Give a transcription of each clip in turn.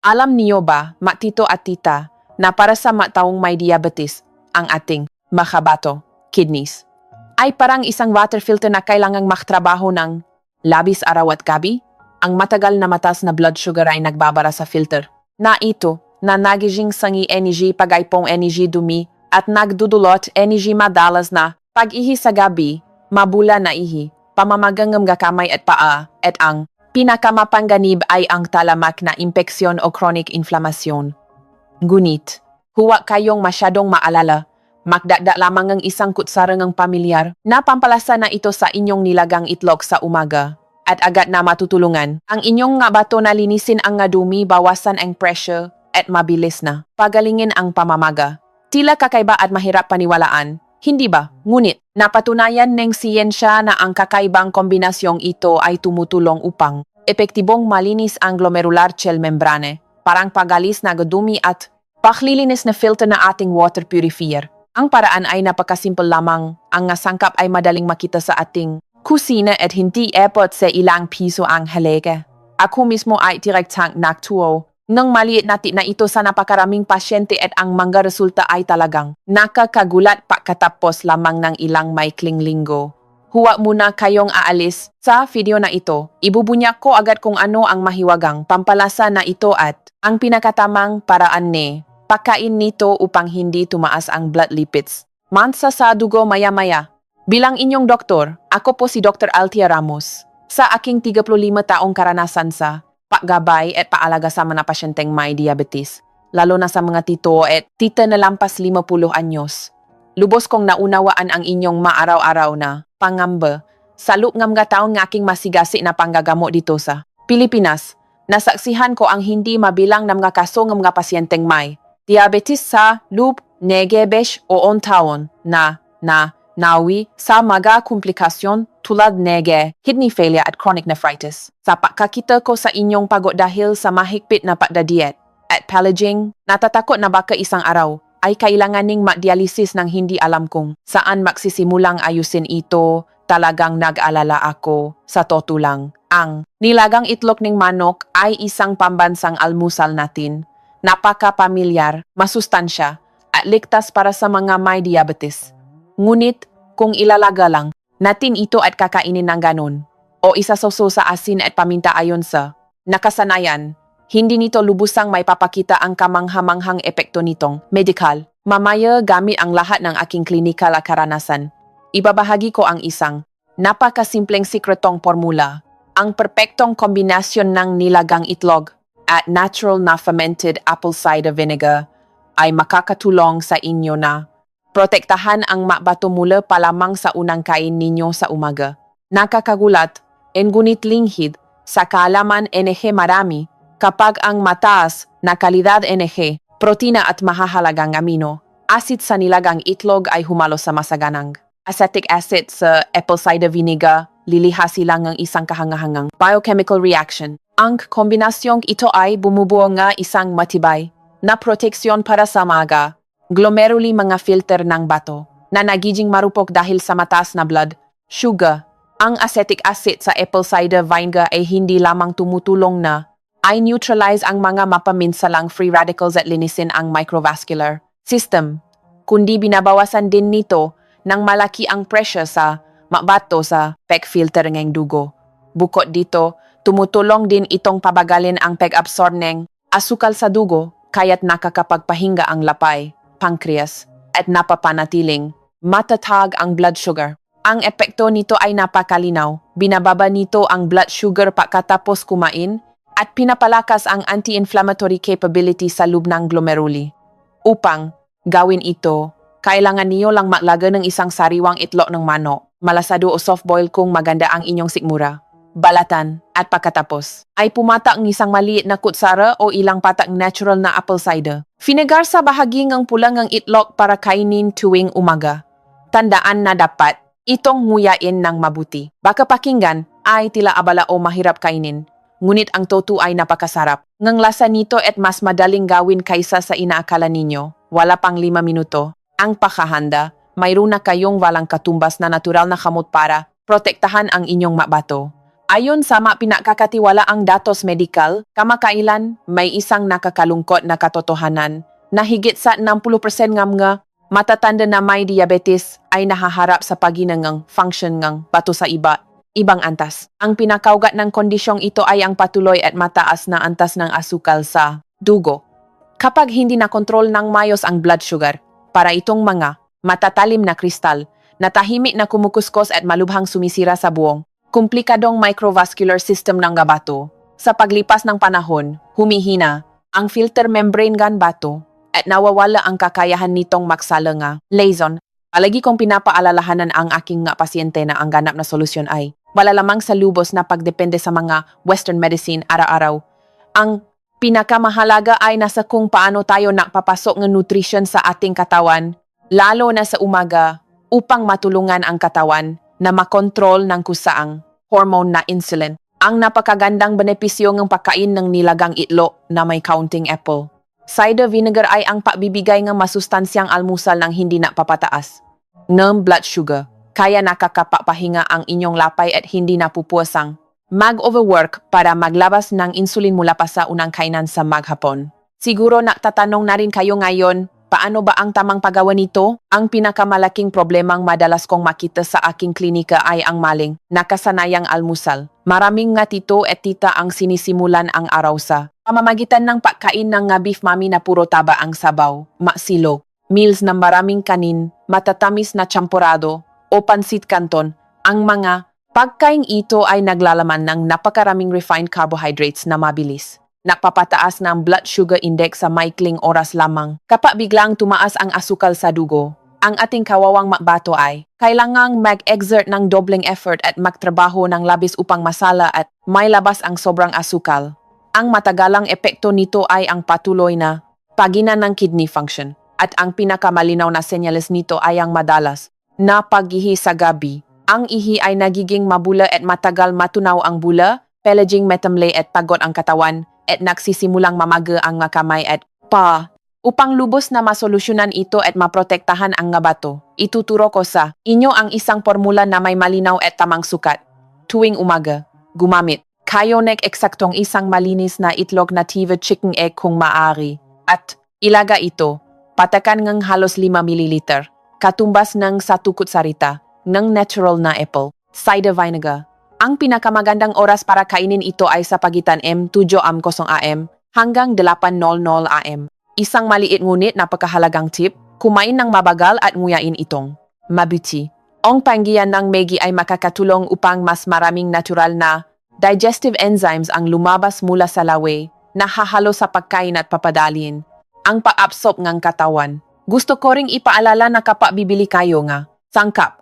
Alam niyo ba, matito at tita, na para sa taong may diabetes, ang ating makabato, kidneys, ay parang isang water filter na kailangang maktrabaho ng labis araw at gabi? Ang matagal na mataas na blood sugar ay nagbabara sa filter. Na ito, na nagiging sangi energy pag-aipong energy dumi at nagdudulot energy madalas na pag-ihi sa gabi, mabula na ihi, pamamagang kamay at paa, at ang pinakamapanganib ay ang talamak na impeksyon o chronic inflammation. Ngunit, huwag kayong masyadong maalala. Magdagdag lamang ang isang kutsara ng pamilyar na pampalasa na ito sa inyong nilagang itlog sa umaga at agad na matutulungan ang inyong nga bato na linisin ang nga dumi, bawasan ang pressure at mabilis na pagalingin ang pamamaga. Tila kakaiba at mahirap paniwalaan, hindi ba? Ngunit, napatunayan ng siyensya na ang kakaibang kombinasyong ito ay tumutulong upang epektibong malinis ang glomerular cell membrane, parang pagalis na gadumi at paklilinis na filter na ating water purifier. Ang paraan ay napakasimple lamang, ang sangkap ay madaling makita sa ating kusina at hindi epot sa ilang piso ang halaga. Ako mismo ay direktang nagtuo ng maliit na ito sa napakaraming pasyente at ang mga resulta ay talagang nakakagulat pagkatapos lamang ng ilang maikling linggo. Huwag muna kayong aalis sa video na ito. Ibubunya ko agad kung ano ang mahiwagang pampalasa na ito at ang pinakatamang paraan ni pagkain nito upang hindi tumaas ang blood lipids. Mansa sa dugo maya-maya. Bilang inyong doktor, ako po si Dr. Althea Ramos. Sa aking 35 taong karanasan sa paggabay at paalaga sa mga pasyenteng may diabetes, lalo na sa mga tito at tita na lampas 50 anyos. Lubos kong naunawaan ang inyong maaraw-araw na pangamba sa loob ng mga taong aking masigasi na panggagamot dito sa Pilipinas. Nasaksihan ko ang hindi mabilang na mga kaso ng mga pasyenteng may diabetes sa loob negebesh o taon na nawi sa mga komplikasyon tulad nege, kidney failure at chronic nephritis. Sa pagkakita ko sa inyong pagod dahil sa mahigpit na pagdadiet at pallaging, natatakot na baka isang araw ay kailanganing mag-dialysis ng hindi alam kung saan magsisimulang ayusin ito. Talagang nag-alala ako. Sa totoo lang, ang nilagang itlog ng manok ay isang pambansang almusal natin. Napaka-pamilyar, masustansya, at ligtas para sa mga may diabetes. Ngunit, kung ilalaga lang natin ito at kakainin ng ganon, o isasoso sa asin at paminta ayon sa nakasanayan, hindi nito lubusang may papakita ang kamanghamanghang epekto nitong medikal. Mamaya gamit ang lahat ng aking klinikal at karanasan. Ibabahagi ko ang isang napakasimpleng sikretong formula, ang perpektong kombinasyon ng nilagang itlog at natural na fermented apple cider vinegar ay makakatulong sa inyo na protektahan ang makbato mula pa lamang sa unang kain ninyo sa umaga. Nakakagulat, ngunit linghid, sa kaalaman NG marami, kapag ang mataas na kalidad NG, protina at mahahalagang amino, acid sa nilagang itlog ay humalo sa masaganang acetic acid sa apple cider vinegar, lilihasi lang ang isang kahangahangang biochemical reaction. Ang kombinasyong ito ay bumubuo nga isang matibay na proteksyon para sa mga glomeruli mga filter ng bato na nagiging marupok dahil sa mataas na blood sugar. Ang acetic acid sa apple cider vinegar ay hindi lamang tumutulong na ay neutralize ang mga mapaminsalang free radicals at linisin ang microvascular system, kundi binabawasan din nito ng malaki ang pressure sa makbato sa peg filter ng dugo. Bukod dito, tumutulong din itong pabagalin ang pag-absorb ng asukal sa dugo, kaya't nakakapagpahinga ang lapay, pancreas, at napapanatiling matatag ang blood sugar. Ang epekto nito ay napakalinaw. Binababa nito ang blood sugar pagkatapos kumain at pinapalakas ang anti-inflammatory capability sa loob ng glomeruli. Upang gawin ito, kailangan niyo lang maglaga ng isang sariwang itlog ng manok, malasado o soft-boil kung maganda ang inyong sikmura. Balatan at pagkatapos ay pumatak ng isang maliit na kutsara o ilang patak natural na apple cider. Vinegar sa bahagi ng pulang ng itlog para kainin tuwing umaga. Tandaan na dapat itong nguyain ng mabuti. Baka pakinggan ay tila abala o mahirap kainin. Ngunit ang totoo ay napakasarap. Ngang lasa nito at mas madaling gawin kaysa sa inaakala ninyo. Wala pang 5 minuto. Ang pakahanda, mayroon na kayong walang katumbas na natural na kamot para protektahan ang inyong makbato. Ayon sa pinakakatiwalaang datos medikal, kamakailan may isang nakakalungkot na katotohanan na higit sa 60% ng mga matatanda na may diabetes ay nahaharap sa paginangang function ng bato sa ibang antas. Ang pinakaugat ng kondisyong ito ay ang patuloy at mataas na antas ng asukal sa dugo. Kapag hindi nakontrol ng mayos ang blood sugar, para itong mga matatalim na kristal na tahimik na kumukuskos at malubhang sumisira sa buong komplikadong microvascular system ng bato. Sa paglipas ng panahon, humihina ang filter membrane ng bato at nawawala ang kakayahan nitong maksala nga liaison. Palagi kong pinapaalalahanan ang aking nga pasyente na ang ganap na solusyon ay wala lamang sa lubos na pagdepende sa mga Western medicine araw-araw. Ang pinakamahalaga ay nasa kung paano tayo nakpapasok ng nutrition sa ating katawan, lalo na sa umaga, upang matulungan ang katawan na makontrol ng kusaang hormone na insulin. Ang napakagandang benepisyo ng pagkain ng nilagang itlog na may counting apple. Cider vinegar ay ang pagbibigay ng masustansyang almusal ng hindi napapataas ng blood sugar, kaya nakakapapahinga ang inyong lapay at hindi napupuwasang mag-overwork para maglabas ng insulin mula pa sa unang kainan sa maghapon. Siguro naktatanong na rin kayo ngayon, paano ba ang tamang paggawa nito? Ang pinakamalaking problemang madalas kong makita sa aking klinika ay ang maling nakasanayang almusal. Maraming nga tito at tita ang sinisimulan ang araw sa pamamagitan ng pagkain ng beef mami na puro taba ang sabaw, masilog, meals na maraming kanin, matatamis na champurado o pansit canton. Ang mga pagkain ito ay naglalaman ng napakaraming refined carbohydrates na mabilis nakpapataas ng blood sugar index sa maikling oras lamang. Kapag biglang tumaas ang asukal sa dugo, ang ating kawawang bato ay kailangang mag-exert ng dobleng effort at magtrabaho ng labis upang masala at may labas ang sobrang asukal. Ang matagalang epekto nito ay ang patuloy na pagina ng kidney function at ang pinakamalinaw na senyales nito ay ang madalas na pag-ihi sa gabi. Ang ihi ay nagiging mabula at matagal matunaw ang bula, pelaging metamlay at pagod ang katawan, at nagsisimulang mamaga ang mga kamay at pa. Upang lubos na masolusyonan ito at maprotektahan ang bato, ituturo ko sa inyo ang isang formula na may malinaw at tamang sukat. Tuwing umaga, gumamit kayo ng eksaktong isang malinis na itlog na native chicken egg kung maaari. At ilaga ito, patakan ng halos 5 ml, katumbas ng 1 kutsarita ng natural na apple cider vinegar. Ang pinakamagandang oras para kainin ito ay sa pagitan M7 am hanggang 8:00 am. Isang maliit ngunit napakahalagang tip, kumain ng mabagal at nguyain itong mabuti. Ang panggiyan ng Maggi ay makakatulong upang mas maraming natural na digestive enzymes ang lumabas mula sa lawi na hahalo sa pagkain at papadalin ang pag-absorb ng katawan. Gusto ko ring ipaalala na kapag bibili kayo nga sangkap,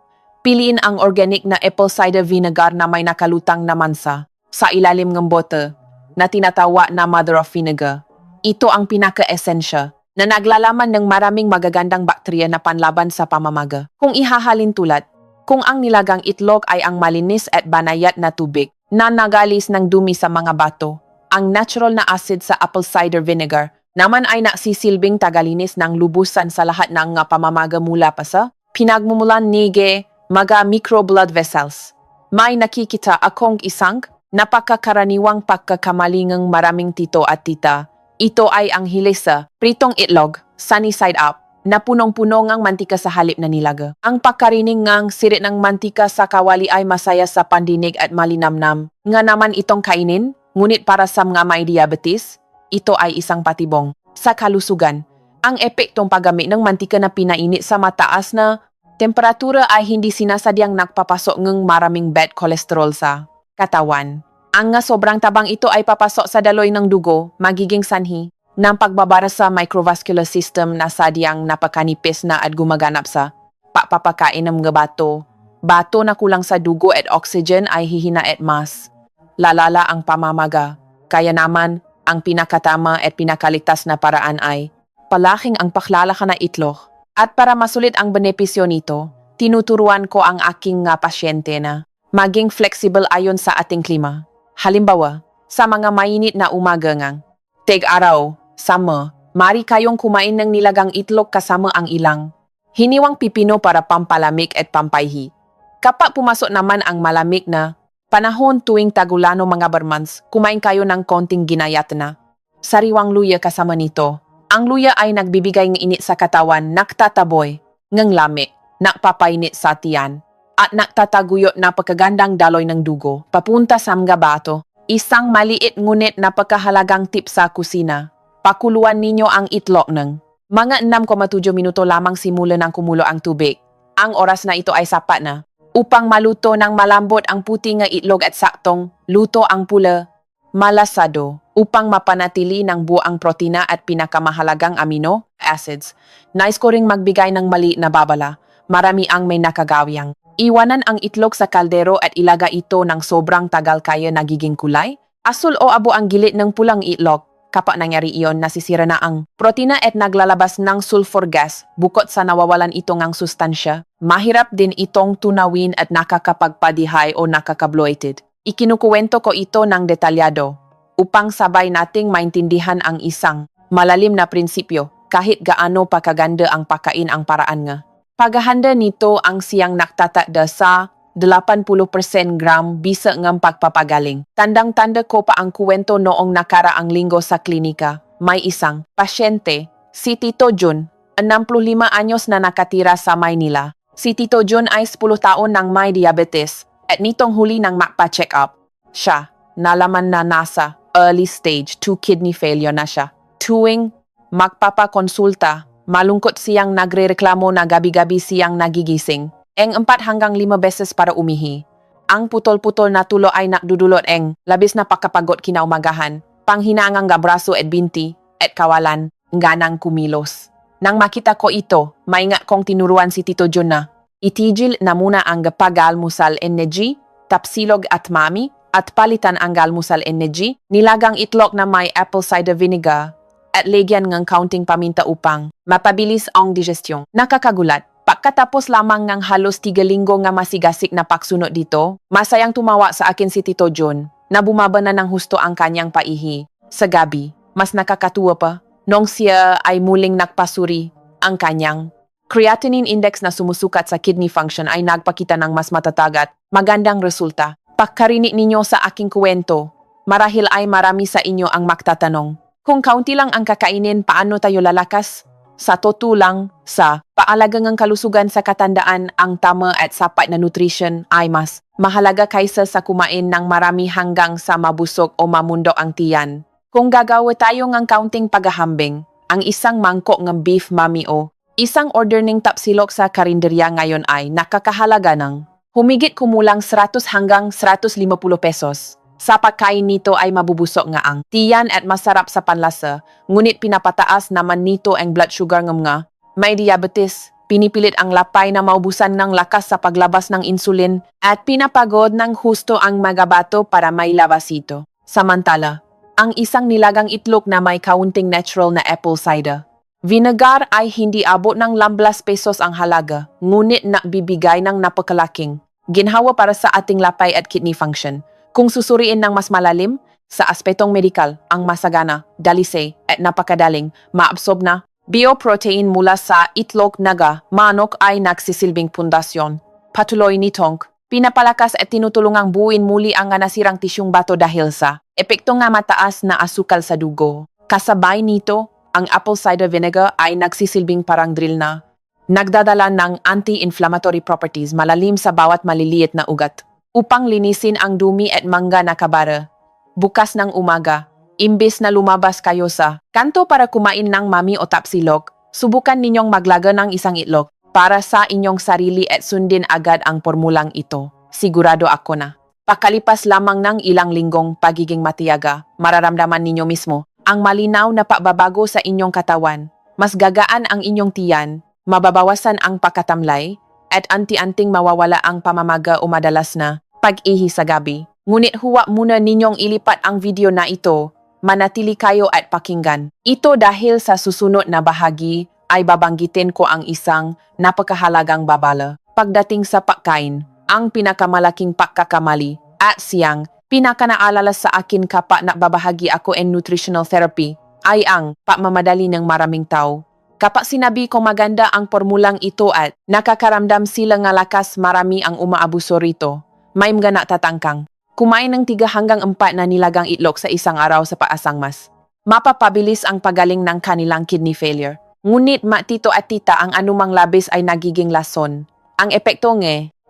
piliin ang organic na apple cider vinegar na may nakalutang na mansa sa ilalim ng bote na tinatawa na mother of vinegar. Ito ang pinaka-esensya na naglalaman ng maraming magagandang bakterya na panlaban sa pamamaga. Kung ihahalin tulad, kung ang nilagang itlog ay ang malinis at banayat na tubig na nagalis ng dumi sa mga bato, ang natural na acid sa apple cider vinegar naman ay nagsisilbing tagalinis ng lubusan sa lahat ng pamamaga mula pa sa pinagmumulan nige mga micro-blood vessels. May nakikita akong isang napakakaraniwang pagkakamali ng maraming tito at tita. Ito ay ang hilis sa pritong itlog, sunny side up, na punong-puno ng mantika sa halip na nilaga. Ang pagkarining ng sirit ng mantika sa kawali ay masaya sa pandinig at malinamnam. Nga naman itong kainin, ngunit para sa mga may diabetes, ito ay isang patibong. Sa kalusugan, ang epektong paggamit ng mantika na pinainit sa mataas na temperatura ay hindi sinasadyang nagpapasok ng maraming bad cholesterol sa katawan. Ang sobrang tabang ito ay papasok sa daloy ng dugo, magiging sanhi ng pagbabara sa microvascular system na sadyang napakanipis na at gumaganap sa papapakain ng mga bato. Bato na kulang sa dugo at oxygen ay hihina at mas lalala ang pamamaga. Kaya naman, ang pinakatama at pinakaligtas na paraan ay palaking ang paklalaka na itlog. At para masulit ang benepisyo nito, tinuturuan ko ang aking pasyente na maging flexible ayon sa ating klima. Halimbawa, sa mga mainit na umaga ngang tig-araw, summer, mari kayong kumain ng nilagang itlog kasama ang ilang hiniwang pipino para pampalamig at pampaihi. Kapag pumasok naman ang malamig na Panahon tuwing tagulano mga barmans, kumain kayo ng konting ginayat na. Sariwang luya kasama nito. Ang luya ay nagbibigay ng init sa katawan, naktataboy, ngang lami, nakpapainit sa tiyan, at naktataguyot na pagkagandang daloy ng dugo, papunta sa mga bato. Isang maliit ngunit napakahalagang tip sa kusina. Pakuluan ninyo ang itlog ng mga 6,7 minuto lamang simula ng kumulo ang tubig. Ang oras na ito ay sapat na upang maluto ng malambot ang puti nga itlog at saktong luto ang pula, malasado, upang mapanatili ng buo ang protina at pinakamahalagang amino acids. Nais ko ring magbigay ng mali na babala. Marami ang may nakagawiyang iwanan ang itlog sa kaldero at ilaga ito ng sobrang tagal kaya nagiging kulay. Asul o abo ang gilid ng pulang itlog. Kapag nangyari iyon, nasisira na ang protina at naglalabas ng sulfur gas. Bukod sa nawawalan ito ng sustansya, mahirap din itong tunawin at nakakapagpadihay o nakakabloated. Ikinukuwento ko ito ng detalyado upang sabay nating maintindihan ang isang malalim na prinsipyo kahit gaano pa kaganda ang pagkain ang paraan nga. Paghahanda nito ang siyang naktatakda sa 80% gram bisa ng pagpapagaling. Tandang-tanda ko pa ang kuwento noong nakaraang linggo sa klinika. May isang pasyente, si Tito Jun, 65 anyos na nakatira sa Maynila. Si Tito Jun ay 10 taon nang may diabetes at nitong huli nang magpa-check up. Siya, nalaman na nasa early stage 2 kidney failure na siya. Tuwing magpapakonsulta, malungkot siyang nagrereklamo na gabi-gabi siyang nagigising. 4 hanggang 5 beses para umihi. Ang putol-putol na tulo ay nakdudulot labis na pagkapagod kinaumagahan, panghinangang gabraso at binti, at kawalan, ganang kumilos. Nang makita ko ito, maingat kong tinuruan si Tito Jun na itigil na muna ang pag-almusal energy, tapsilog at mami, at palitan ang almusal energy, nilagang itlog na may apple cider vinegar, at legyan ng counting paminta upang mapabilis ang digestyon. Nakakagulat. Pagkatapos lamang ng halos 3 linggo nga masigasik na pagsunod dito, masayang tumawa sa akin si Tito Jun na bumaba na ng husto ang kanyang paihi. Sa gabi, mas nakakatuwa pa nung siya ay muling nagpasuri ang kanyang creatinine index na sumusukat sa kidney function ay nagpakita ng mas matatag at magandang resulta. Pagkarinig ninyo sa aking kwento, marahil ay marami sa inyo ang magtatanong, kung kaunti lang ang kakainin, paano tayo lalakas? Sa totoo lang, sa paalagang kalusugan sa katandaan, ang tama at sapat na nutrition ay mas mahalaga kaysa sa kumain ng marami hanggang sa mabusog o mamundok ang tiyan. Kung gagawa tayo ng kaunting paghahambing, ang isang mangkok ng beef mami o isang order ng tapsilok sa karinderya ngayon ay nakakahalaga ng humigit kumulang 100 hanggang 150 pesos. Sa pagkain nito ay mabubusok nga ang tiyan at masarap sa panlasa, ngunit pinapataas naman nito ang blood sugar ng mga may diabetes. Pinipilit ang lapay na maubusan ng lakas sa paglabas ng insulin at pinapagod ng husto ang mga bato para mailabas ito. Samantala, ang isang nilagang itlog na may kaunting natural na apple cider vinegar ay hindi abot ng 15 pesos ang halaga, ngunit nagbibigay ng napakalaking ginhawa para sa ating lapay at kidney function. Kung susuriin ng mas malalim, sa aspetong medikal, ang masagana, dalisay at napakadaling maabsorb na bioprotein mula sa itlog naga manok ay nagsisilbing pundasyon. Patuloy nitong pinapalakas at tinutulungang buuin muli ang nasirang tisyong bato dahil sa epekto nga mataas na asukal sa dugo. Kasabay nito, ang apple cider vinegar ay nagsisilbing parang drill na nagdadala ng anti-inflammatory properties malalim sa bawat maliliit na ugat upang linisin ang dumi at mangga na kabara. Bukas ng umaga, imbes na lumabas kayo sa kanto para kumain ng mami o tapsilog, subukan ninyong maglaga ng isang itlog para sa inyong sarili at sundin agad ang formulang ito. Sigurado ako na pakalipas lamang ng ilang linggong pagiging matiyaga, mararamdaman ninyo mismo ang malinaw na pagbabago sa inyong katawan. Mas gagaan ang inyong tiyan, mababawasan ang pagkatamlay, at anti-anting mawawala ang pamamaga o madalas na pag-ihi sa gabi. Ngunit huwag muna ninyong ilipat ang video na ito, manatili kayo at pakinggan. Ito dahil sa susunod na bahagi ay babanggitin ko ang isang napakahalagang babala. Pagdating sa pagkain, ang pinakamalaking pagkakamali at siyang pinakanaalala sa akin kapag nagbabahagi ako in nutritional therapy ay ang pagmamadali ng maraming tao. Kapag sinabi ko maganda ang formulang ito at nakakaramdam sila nga lakas, marami ang umaabuso rito. May mga natatangkang Kumain ng 3 hanggang 4 na nilagang itlog sa isang araw sa paasang mas mapapabilis ang pagaling ng kanilang kidney failure. Ngunit tito at tita ang anumang labis ay nagiging lason. Ang epekto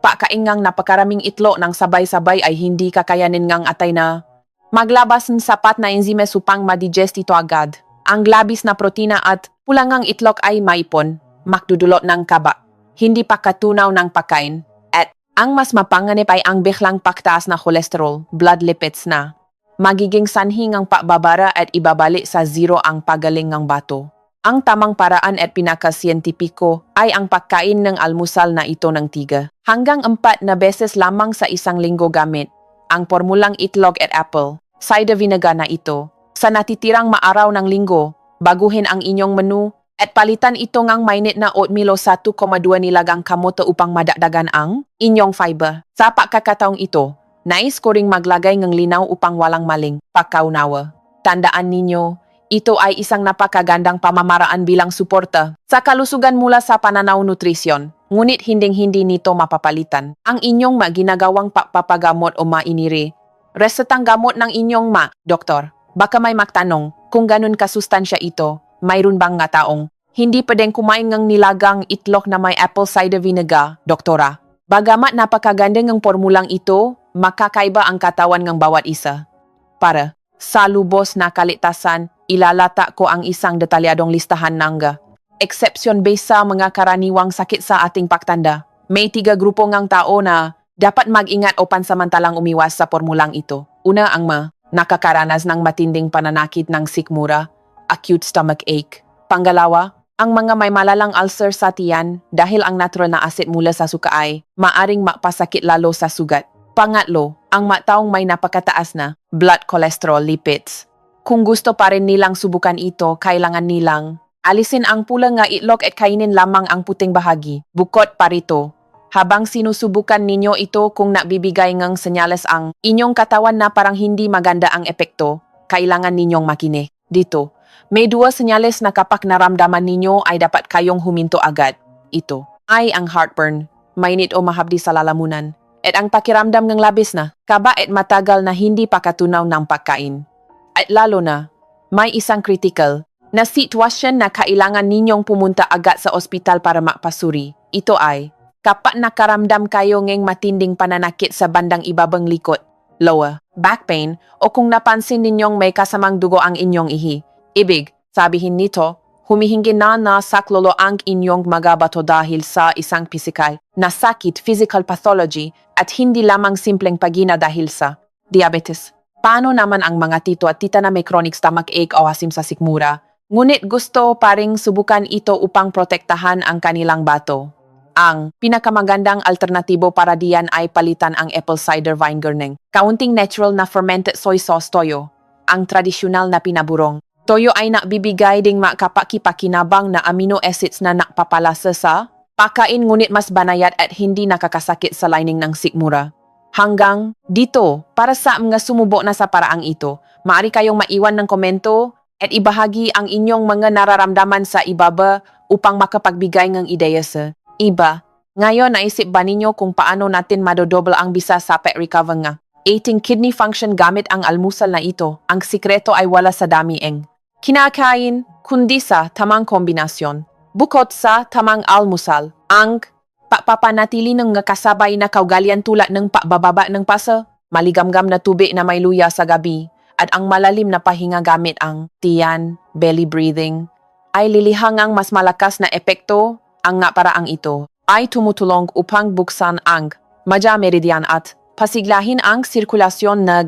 pakaingang napakaraming itlog ng sabay-sabay ay hindi kakayanin ngang atay na maglabas ng sapat na enzyme upang madigest ito agad. Ang labis na protina at pulangang itlog ay maipon, makdudulot ng kaba, hindi pa katunaw ng pagkain. At ang mas mapanganib ay ang biglang pagtaas na cholesterol, blood lipids na magiging sanhi ng pababara at ibabalik sa zero ang pagaling ng bato. Ang tamang paraan at pinakasiyentipiko ay ang pagkain ng almusal na ito ng 3 hanggang 4 na beses lamang sa isang linggo gamit ang pormulang itlog at apple cider vinegar na ito. Sa natitirang maaraw ng linggo, baguhin ang inyong menu at palitan ito ngang mainit na oatmeal o 1,2 nilagang kamote upang madagdagan ang inyong fiber. Sa pagkakataong ito, nais ko ring maglagay ng linaw upang walang maling pagkaunawa. Tandaan ninyo, ito ay isang napakagandang pamamaraan bilang suporta sa kalusugan mula sa pananaw nutrisyon. Ngunit hinding-hindi nito mapapalitan ang inyong ginagawang papagamot o mainiri. Resetang gamot ng inyong doktor. Baka may magtanong kung ganun kasustansya ito, mayroon bang nga taong hindi pwedeng kumain ng nilagang itlog na may apple cider vinegar, doktora? Bagamat napakaganda ng pormulang ito, makakaiba ang katawan ng bawat isa. Para sa lubos na kaligtasan, ilalata ko ang isang detalyadong listahan ng exception based sa mga karaniwang sakit sa ating pagtanda. May 3 grupo ng tao na dapat mag-ingat o pansamantalang umiwas sa pormulang ito. Una, ang nakakaranas ng matinding pananakit ng sikmura, acute stomach ache. Pangalawa, ang mga may malalang ulcer sa tiyan dahil ang natural na asid mula sa suka ay maaring mapasakit lalo sa sugat. Pangatlo, ang taong may napakataas na blood cholesterol lipids. Kung gusto pa rin nilang subukan ito, kailangan nilang alisin ang pula nga itlog at kainin lamang ang puting bahagi. Bukod pa rito, habang sinusubukan ninyo ito kung nagbibigay ng senyales ang inyong katawan na parang hindi maganda ang epekto, kailangan ninyong makinig. Dito, may 2 senyales na kapag naramdaman ninyo ay dapat kayong huminto agad. Ito ay ang heartburn, mainit o mahabdi sa lalamunan, at ang pakiramdam ng labis na kaba at matagal na hindi pa katunaw ng pagkain. At lalo na, may isang critical na sitwasyon na kailangan ninyong pumunta agad sa ospital para magpasuri. Ito ay kapag nakaramdam kayo ng matinding pananakit sa bandang ibabang likod, lower back pain, o kung napansin ninyong may kasamang dugo ang inyong ihi. Ibig sabihin nito, humihingi na saklolo ang inyong mga bato dahil sa isang pisikal na sakit, physical pathology, at hindi lamang simpleng pagina dahil sa diabetes. Paano naman ang mga tito at tita na may chronic stomach ache o asim sa sikmura, ngunit gusto pa ring subukan ito upang protektahan ang kanilang bato? Ang pinakamagandang alternatibo para diyan ay palitan ang apple cider vinegar ng kaunting natural na fermented soy sauce toyo, ang tradisyonal na pinaburong. Toyo ay nakbibigay ding makapakipakinabang na amino acids na nakpapalasa sa pagkain ngunit mas banayad at hindi nakakasakit sa lining ng sikmura. Hanggang dito, para sa mga sumubo na sa paraang ito, maaari kayong maiwan ng komento at ibahagi ang inyong mga nararamdaman sa ibaba upang makapagbigay ng ideya sa iba. Ngayon, naisip ba ninyo kung paano natin madodouble ang bisa sa pet recover nga? 18 kidney function gamit ang almusal na ito. Ang sikreto ay wala sa damieng kinakain, kundi sa tamang kombinasyon. Bukod sa tamang almusal, ang papapanatili ng kasabay na kaugalian tulad ng pabababa ng pasa, maligamgam na tubig na may luya sa gabi, at ang malalim na pahinga gamit ang tiyan, belly breathing, ay lilihangang mas malakas na epekto. Ang nga paraang ito ay tumutulong upang buksan ang madya meridian at pasiglahin ang sirkulasyon ng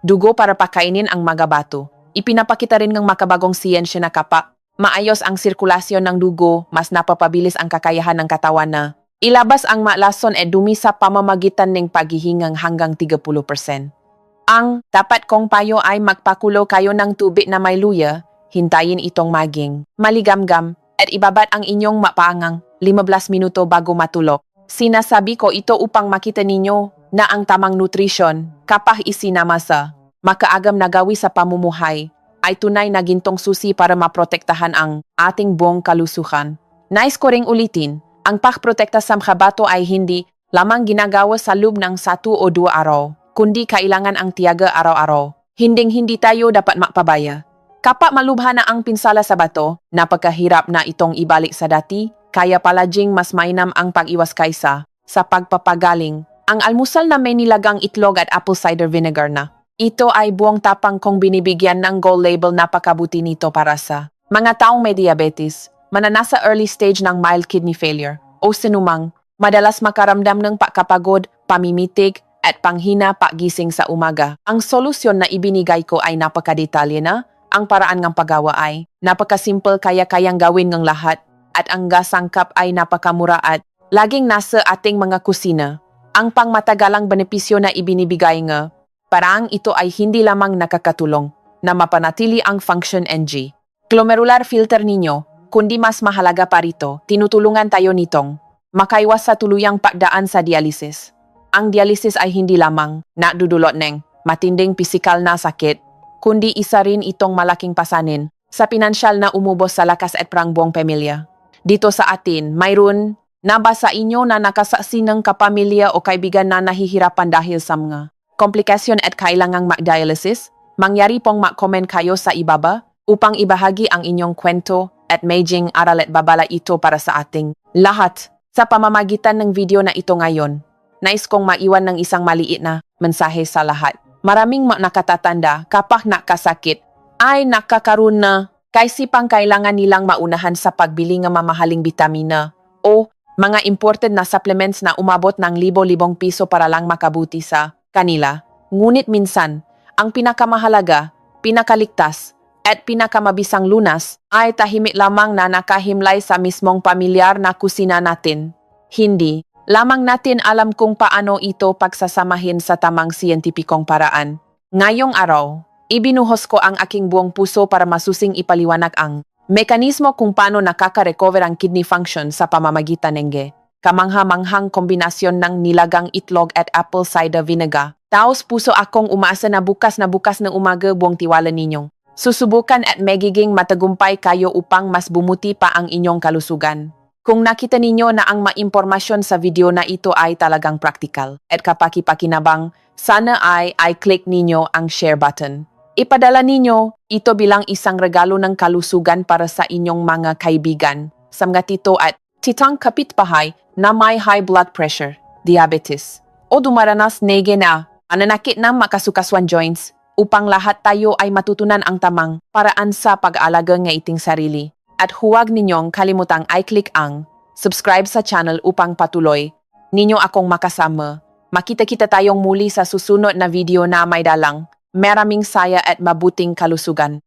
dugo para pakainin ang mga bato. Ipinapakita rin ng makabagong siyensya na kapag maayos ang sirkulasyon ng dugo, mas napapabilis ang kakayahan ng katawan na ilabas ang malason at dumi sa pamamagitan ng paghihingang hanggang 30%. Ang dapat kong payo ay magpakulo kayo ng tubig na may luya, hintayin itong maging maligamgam, at ibabat ang inyong mapaangang 15 minuto bago matulog. Sinasabi ko ito upang makita ninyo na ang tamang nutrisyon, kapag isinama sa makaagam na gawi sa pamumuhay, ay tunay na gintong susi para maprotektahan ang ating buong kalusugan. Nais ko ring ulitin, ang pagprotekta sa mga bato ay hindi lamang ginagawa sa loob ng 1 o 2 araw. kundi kailangan ang tiyaga araw-araw. Hinding-hindi tayo dapat makpabaya. Kapag malubha na ang pinsala sa bato, napakahirap na itong ibalik sa dati, kaya palaging mas mainam ang pag-iwas kaysa sa pagpapagaling. Ang almusal na may nilagang itlog at apple cider vinegar na. Ito ay buong tapang kong binibigyan ng gold label, napakabuti nito para sa mga taong may diabetes, mananasa early stage ng mild kidney failure, o sinumang madalas makaramdam ng pagkapagod, pamimitig, at panghina paggising sa umaga. Ang solusyon na ibinigay ko ay napakadetalye na. Ang paraan ng paggawa ay napakasimple, kaya kayang gawin ng lahat, at ang gasangkap ay napakamura at laging nasa ating mga kusina. Ang pangmatagalang benepisyo na ibinibigay nga, parang ito ay hindi lamang nakakatulong na mapanatili ang function ng glomerular filter ninyo, kundi mas mahalaga pa rito, tinutulungan tayo nitong makaiwas sa tuluyang pagdaan sa dialysis. Ang dialysis ay hindi lamang nadudulot ng matinding pisikal na sakit, kundi isa rin itong malaking pasanin sa pinansyal na umubos sa lakas at prangbuong pamilya. Dito sa atin, mayroon na ba sa inyo na nakasaksi ng kapamilya o kaibigan na nahihirapan dahil sa mga komplikasyon at kailangang mag-dialysis? Mangyari pong mag-comment kayo sa ibaba upang ibahagi ang inyong kwento at maging aral at babala ito para sa ating lahat. Sa pamamagitan ng video na ito ngayon, nais kong maiwan ng isang maliit na mensahe sa lahat. Maraming nakatatanda kapag nakasakit ay nakakaroon na kaisipang kailangan nilang maunahan sa pagbili ng mamahaling bitamina o mga imported na supplements na umabot ng libo-libong piso para lang makabuti sa kanila. Ngunit minsan, ang pinakamahalaga, pinakaligtas, at pinakamabisang lunas ay tahimik lamang na nakahimlay sa mismong pamilyar na kusina natin. Hindi lamang natin alam kung paano ito pagsasamahin sa tamang siyentipikong paraan. Ngayong araw, ibinuhos ko ang aking buong puso para masusing ipaliwanag ang mekanismo kung paano nakaka-recover ang kidney function sa pamamagitan ng kamangha-manghang kombinasyon ng nilagang itlog at apple cider vinegar. Taos puso akong umaasa na bukas ng umaga buong tiwala ninyong susubukan at magiging matagumpay kayo upang mas bumuti pa ang inyong kalusugan. Kung nakita ninyo na ang maimpormasyon sa video na ito ay talagang practical at kapaki-pakinabang, sana ay i-click ninyo ang share button. Ipadala ninyo ito bilang isang regalo ng kalusugan para sa inyong mga kaibigan, sa mga tito at titang kapitbahay na may high blood pressure, diabetes, o dumaranas na ananakit ng makasukaswan joints, upang lahat tayo ay matutunan ang tamang paraan sa pag-aalaga ng iting sarili. At huwag ninyong kalimutang i-click ang subscribe sa channel upang patuloy ninyo akong makasama. Makita-kita tayong muli sa susunod na video na may dalang maraming saya at mabuting kalusugan.